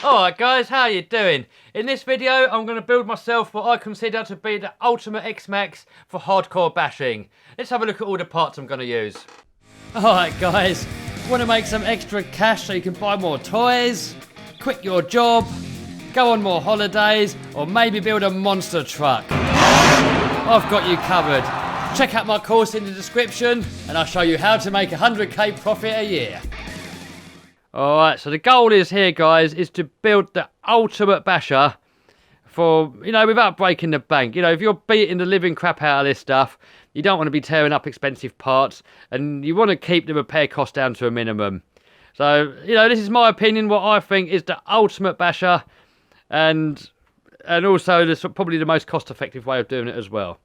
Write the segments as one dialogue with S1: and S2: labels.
S1: Alright guys, how you doing? In this video, I'm going to build myself what I consider to be the ultimate X-Maxx for hardcore bashing. Let's have a look at all the parts I'm going to use. Alright guys, want to make some extra cash so you can buy more toys, quit your job, go on more holidays, or maybe build a monster truck? I've got you covered. Check out my course in the description and I'll show you how to make 100k profit a year. Alright, so the goal is here, guys, is to build the ultimate basher for, without breaking the bank. If you're beating the living crap out of this stuff, you don't want to be tearing up expensive parts and you want to keep the repair cost down to a minimum. So, this is my opinion, what I think is the ultimate basher and also probably the most cost-effective way of doing it as well.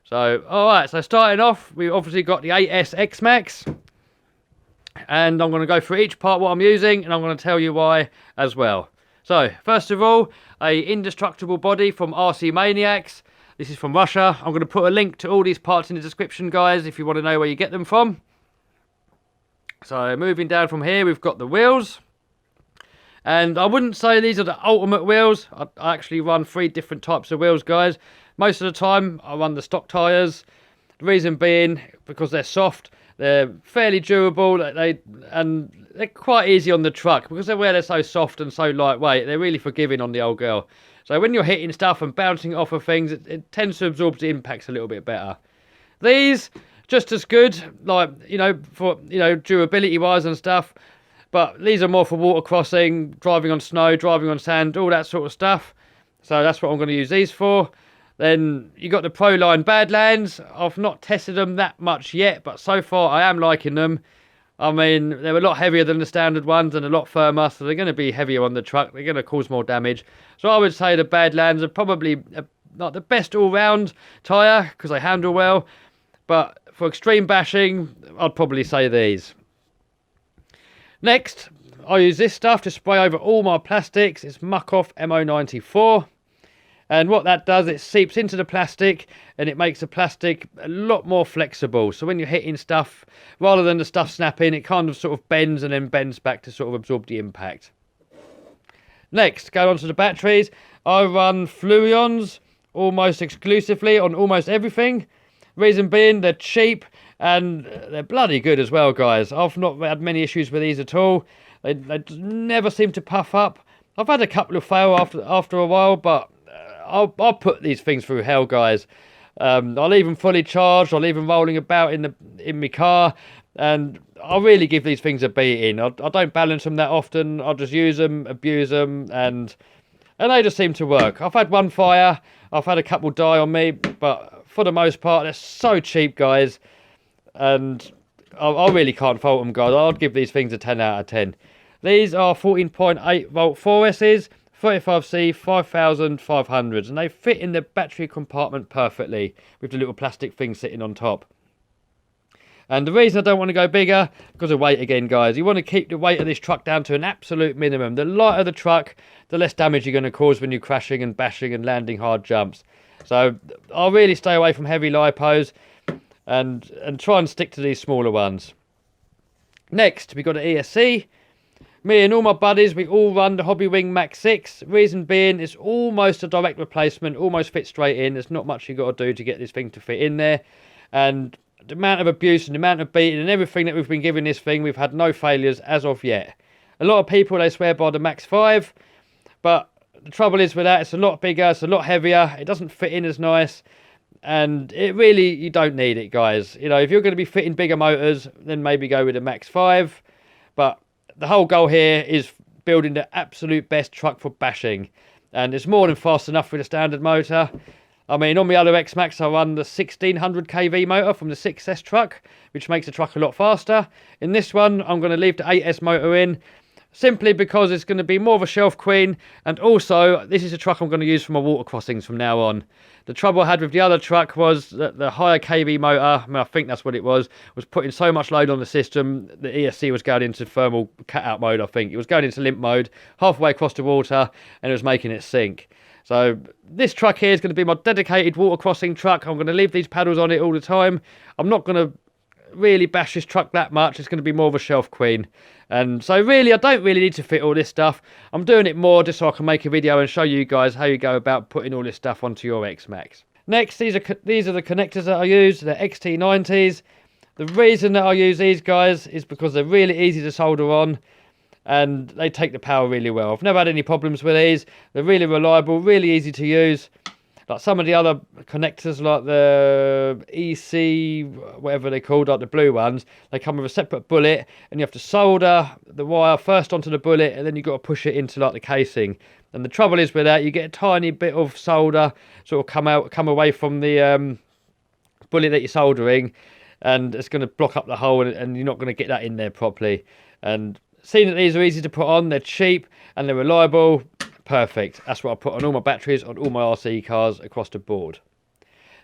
S1: So, alright, so starting off, we've obviously got the Traxxas X-Maxx. And I'm going to go through each part what I'm using, and I'm going to tell you why as well. So, first of all, a indestructible body from RC Maniacs. This is from Russia. I'm going to put a link to all these parts in the description, guys, if you want to know where you get them from. So, moving down from here, we've got the wheels. And I wouldn't say these are the ultimate wheels. I actually run 3 different types of wheels, guys. Most of the time, I run the stock tyres. The reason being, because they're soft. They're fairly durable, and they're quite easy on the truck because they're so soft and so lightweight. They're really forgiving on the old girl. So when you're hitting stuff and bouncing off of things, it tends to absorb the impacts a little bit better. These, just as good, for durability wise and stuff. But these are more for water crossing, driving on snow, driving on sand, all that sort of stuff. So that's what I'm going to use these for. Then you got the Proline Badlands. I've not tested them that much yet, but so far I am liking them. I mean, they're a lot heavier than the standard ones and a lot firmer, so they're going to be heavier on the truck. They're going to cause more damage. So I would say the Badlands are probably not the best all-round tyre because they handle well. But for extreme bashing, I'd probably say these. Next, I use this stuff to spray over all my plastics. It's Muck Off MO94. And what that does, it seeps into the plastic and it makes the plastic a lot more flexible. So when you're hitting stuff, rather than the stuff snapping, it kind of sort of bends and then bends back to sort of absorb the impact. Next, going on to the batteries, I run Fluions almost exclusively on almost everything. Reason being, they're cheap and they're bloody good as well, guys. I've not had many issues with these at all. They never seem to puff up. I've had a couple of fail after a while, but I'll put these things through hell, guys. I'll leave them fully charged. I'll leave them rolling about in my car, and I'll really give these things a beating. I don't balance them that often. I'll just use them, abuse them, and they just seem to work. I've had one fire. I've had a couple die on me, but for the most part, they're so cheap, guys, and I really can't fault them, guys. I'd give these things a 10 out of 10. These are 14.8 volt 4Ss. 35C 5500s, and they fit in the battery compartment perfectly with the little plastic thing sitting on top. And the reason I don't want to go bigger, because of weight again, guys. You want to keep the weight of this truck down to an absolute minimum. The lighter the truck, the less damage you're going to cause when you're crashing and bashing and landing hard jumps. So I'll really stay away from heavy lipos and try and stick to these smaller ones. Next, we've got an ESC. Me and all my buddies, we all run the Hobbywing Max 6. Reason being, it's almost a direct replacement, almost fits straight in. There's not much you've got to do to get this thing to fit in there. And the amount of abuse and the amount of beating and everything that we've been giving this thing, we've had no failures as of yet. A lot of people, they swear by the Max 5, but the trouble is with that, it's a lot bigger, it's a lot heavier, it doesn't fit in as nice, and you don't need it, guys. If you're going to be fitting bigger motors, then maybe go with the Max 5, but the whole goal here is building the absolute best truck for bashing. And it's more than fast enough with a standard motor. I mean, on my other X-Maxx, I run the 1600 kV motor from the 6S truck, which makes the truck a lot faster. In this one, I'm going to leave the 8S motor in, simply because it's going to be more of a shelf queen. And also, this is a truck I'm going to use for my water crossings from now on. The trouble I had with the other truck was that the higher kV motor, I think that's what it was putting so much load on the system, the ESC was going into thermal cut-out mode, I think. It was going into limp mode, halfway across the water, and it was making it sink. So this truck here is going to be my dedicated water crossing truck. I'm going to leave these paddles on it all the time. I'm not going to really bash this truck that much. It's going to be more of a shelf queen. And so really, I don't really need to fit all this stuff. I'm doing it more just so I can make a video and show you guys how you go about putting all this stuff onto your X-Maxx. Next, these are the connectors that I use. They're XT90s. The reason that I use these guys is because they're really easy to solder on and they take the power really well. I've never had any problems with these. They're really reliable, really easy to use. Like some of the other connectors, like the EC, whatever they're called, like the blue ones, they come with a separate bullet, and you have to solder the wire first onto the bullet, and then you've got to push it into like the casing. And the trouble is with that, you get a tiny bit of solder sort of come away from the bullet that you're soldering, and it's going to block up the hole, and you're not going to get that in there properly. And seeing that these are easy to put on, they're cheap and they're reliable. Perfect. That's what I put on all my batteries, on all my RC cars across the board.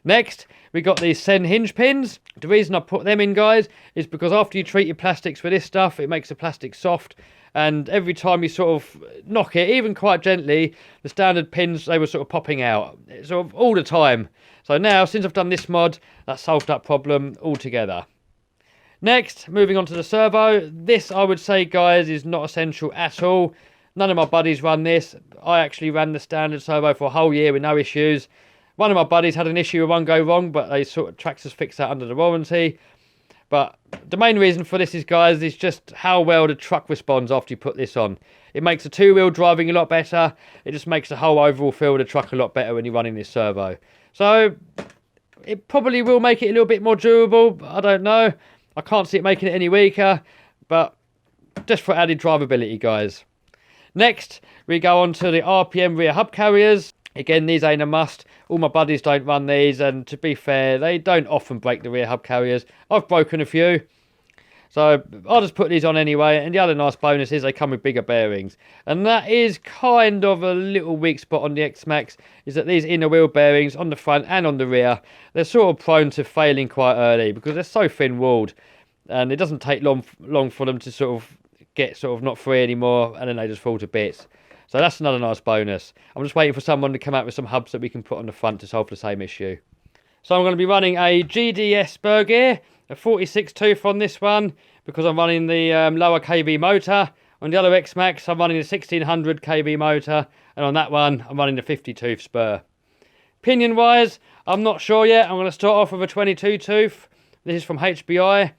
S1: Next, we got these Sen hinge pins. The reason I put them in, guys, is because after you treat your plastics with this stuff, it makes the plastic soft. And every time you sort of knock it, even quite gently, the standard pins, they were sort of popping out. Sort of all the time. So now, since I've done this mod, that's solved that problem altogether. Next, moving on to the servo. This, I would say, guys, is not essential at all. None of my buddies run this. I actually ran the standard servo for a whole year with no issues. One of my buddies had an issue with one go wrong, but they sort of Traxxas fixed that under the warranty. But the main reason for this is, guys, is just how well the truck responds after you put this on. It makes the two-wheel driving a lot better. It just makes the whole overall feel of the truck a lot better when you're running this servo. So it probably will make it a little bit more durable. I don't know. I can't see it making it any weaker, but just for added drivability, guys. Next, we go on to the RPM rear hub carriers. Again, these ain't a must. All my buddies don't run these, and to be fair, they don't often break the rear hub carriers. I've broken a few, so I'll just put these on anyway. And the other nice bonus is they come with bigger bearings. And that is kind of a little weak spot on the X-Maxx, is that these inner wheel bearings on the front and on the rear, they're sort of prone to failing quite early because they're so thin-walled. And it doesn't take long for them to sort of get sort of not free anymore, and then they just fall to bits. So that's another nice bonus. I'm just waiting for someone to come out with some hubs that we can put on the front to solve the same issue. So I'm going to be running a GDS spur gear, a 46 tooth on this one, because I'm running the lower kV motor. On the other X-Maxx, I'm running the 1600 kV motor, and on that one, I'm running the 50 tooth spur. Pinion wise, I'm not sure yet. I'm going to start off with a 22 tooth. This is from HBI.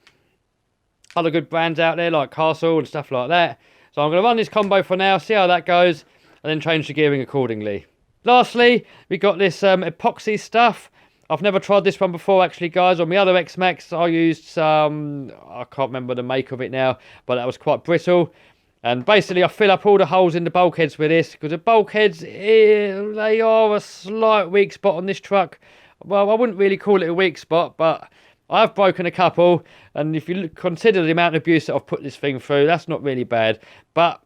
S1: Other good brands out there like Castle and stuff like that. So I'm going to run this combo for now, see how that goes, and then change the gearing accordingly. Lastly, we got this epoxy stuff. I've never tried this one before, actually, guys. On my other X-Maxx, I used some, I can't remember the make of it now, but that was quite brittle. And basically, I fill up all the holes in the bulkheads with this, because the bulkheads, they are a slight weak spot on this truck. Well, I wouldn't really call it a weak spot, but I've broken a couple, and if you consider the amount of abuse that I've put this thing through, that's not really bad. But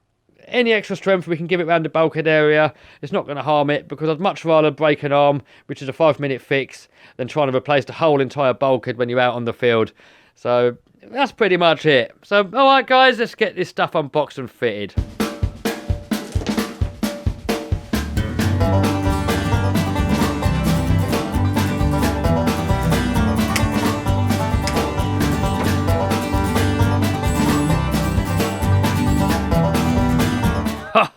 S1: any extra strength we can give it around the bulkhead area, it's not going to harm it, because I'd much rather break an arm, which is a 5-minute fix, than trying to replace the whole entire bulkhead when you're out on the field. So that's pretty much it. So, alright guys, let's get this stuff unboxed and fitted.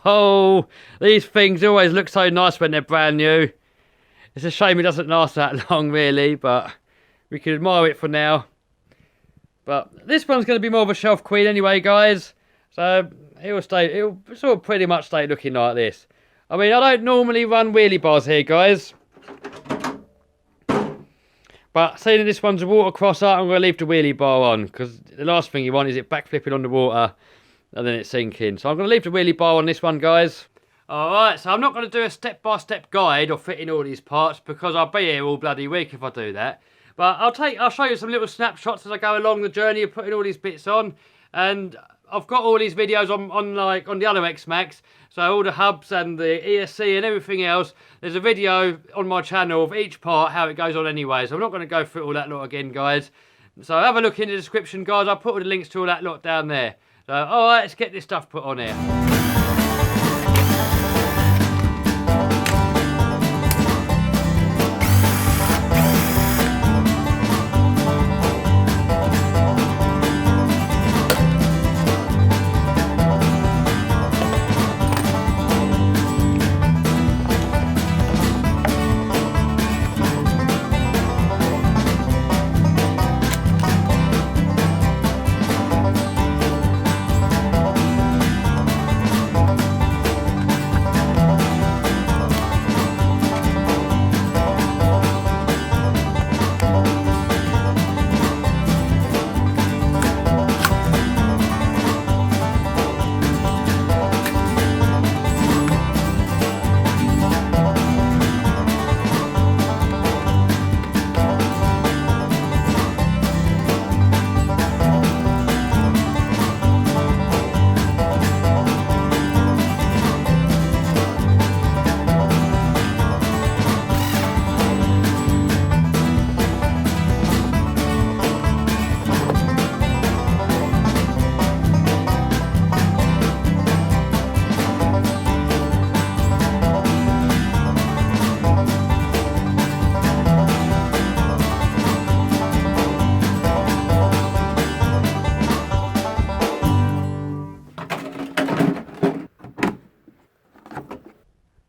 S1: Oh, these things always look so nice when they're brand new. It's a shame it doesn't last that long, really, but we can admire it for now. But this one's going to be more of a shelf queen anyway, guys. So it'll sort of pretty much stay looking like this. I mean, I don't normally run wheelie bars here, guys. But seeing that this one's a water crosser, I'm going to leave the wheelie bar on, because the last thing you want is it backflipping on the water and then it's sinking. So I'm going to leave the wheelie bar on this one, guys. Alright, so I'm not going to do a step-by-step guide of fitting all these parts, because I'll be here all bloody week if I do that. But I'll show you some little snapshots as I go along the journey of putting all these bits on. And I've got all these videos on the other X-Maxx, so all the hubs and the ESC and everything else. There's a video on my channel of each part, how it goes on anyway, so I'm not going to go through all that lot again, guys. So have a look in the description, guys. I'll put all the links to all that lot down there. So alright, let's get this stuff put on here.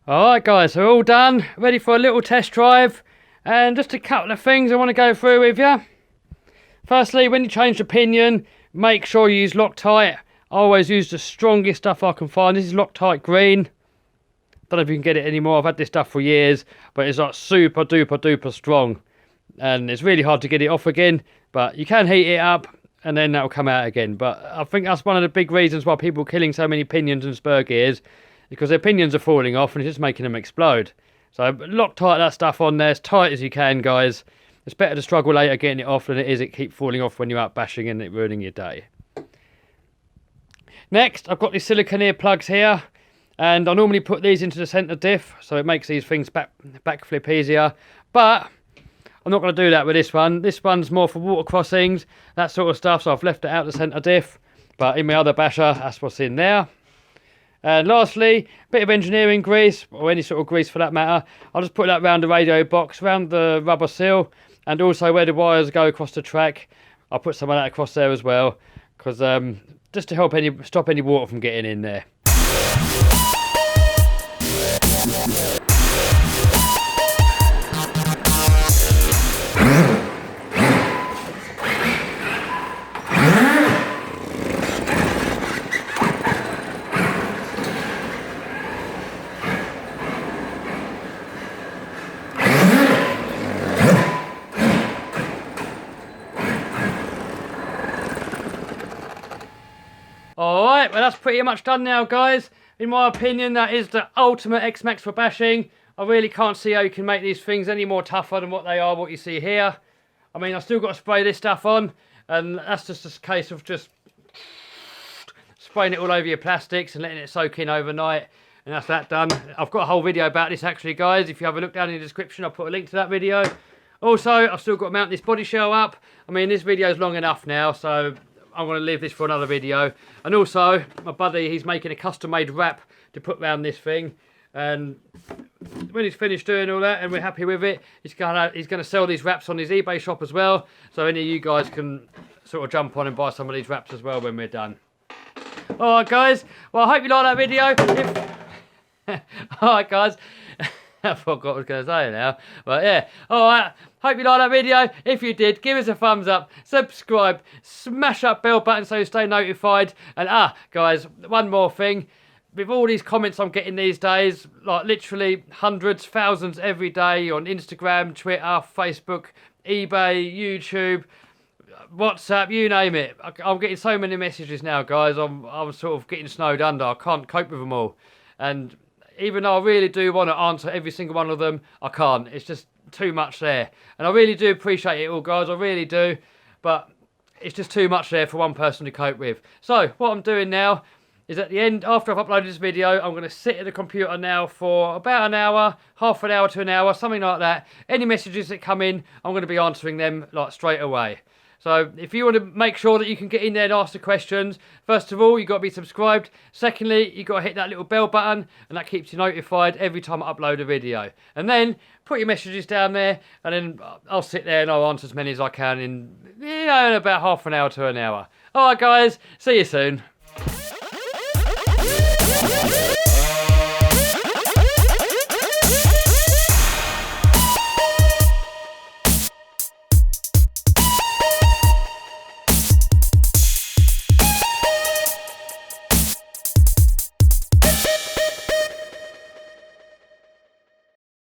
S1: Alright guys, so we're all done, ready for a little test drive, and just a couple of things I want to go through with you. Firstly, when you change the pinion, make sure you use Loctite. I always use the strongest stuff I can find. This is Loctite green. Don't know if you can get it anymore, I've had this stuff for years, but it's like super duper strong. And it's really hard to get it off again, but you can heat it up and then that'll come out again. But I think that's one of the big reasons why people are killing so many pinions and spur gears, because their pinions are falling off and it's just making them explode. So Loctite that stuff on there as tight as you can, guys. It's better to struggle later getting it off than it is it keep falling off when you're out bashing and it ruining your day. Next, I've got these silicone ear plugs here, and I normally put these into the centre diff, so it makes these things backflip easier. But I'm not going to do that with this one. This one's more for water crossings, that sort of stuff, so I've left it out the centre diff. But in my other basher, that's what's in there. And lastly, a bit of engineering grease, or any sort of grease for that matter. I'll just put that around the radio box, around the rubber seal, and also where the wires go across the track. I'll put some of that across there as well, because just to help stop any water from getting in there. Alright, well that's pretty much done now, guys. In my opinion, that is the ultimate X-Maxx for bashing. I really can't see how you can make these things any more tougher than what they are, what you see here. I mean, I've still got to spray this stuff on, and that's just a case of just spraying it all over your plastics and letting it soak in overnight, and that's that done. I've got a whole video about this actually, guys. If you have a look down in the description, I'll put a link to that video. Also, I've still got to mount this body shell up. I mean, this video's long enough now, so I'm going to leave this for another video. And also, my buddy, he's making a custom-made wrap to put around this thing. And when he's finished doing all that and we're happy with it, he's going to sell these wraps on his eBay shop as well. So any of you guys can sort of jump on and buy some of these wraps as well when we're done. Alright, guys. Well, I hope you like that video. Alright, guys. I forgot what I was going to say now. But yeah. Alright. Hope you liked that video. If you did, give us a thumbs up, subscribe, smash that bell button so you stay notified. And guys, one more thing. With all these comments I'm getting these days, like literally hundreds, thousands every day on Instagram, Twitter, Facebook, eBay, YouTube, WhatsApp, you name it. I'm getting so many messages now, guys. I'm sort of getting snowed under. I can't cope with them all. And even though I really do want to answer every single one of them, I can't. It's just too much there. And I really do appreciate it all, guys. I really do. But it's just too much there for one person to cope with. So what I'm doing now is at the end, after I've uploaded this video, I'm going to sit at the computer now for about an hour, half an hour to an hour, something like that. Any messages that come in, I'm going to be answering them like straight away. So if you want to make sure that you can get in there and ask the questions, first of all, you've got to be subscribed. Secondly, you've got to hit that little bell button, and that keeps you notified every time I upload a video. And then put your messages down there, and then I'll sit there and I'll answer as many as I can in about half an hour to an hour. All right, guys, see you soon.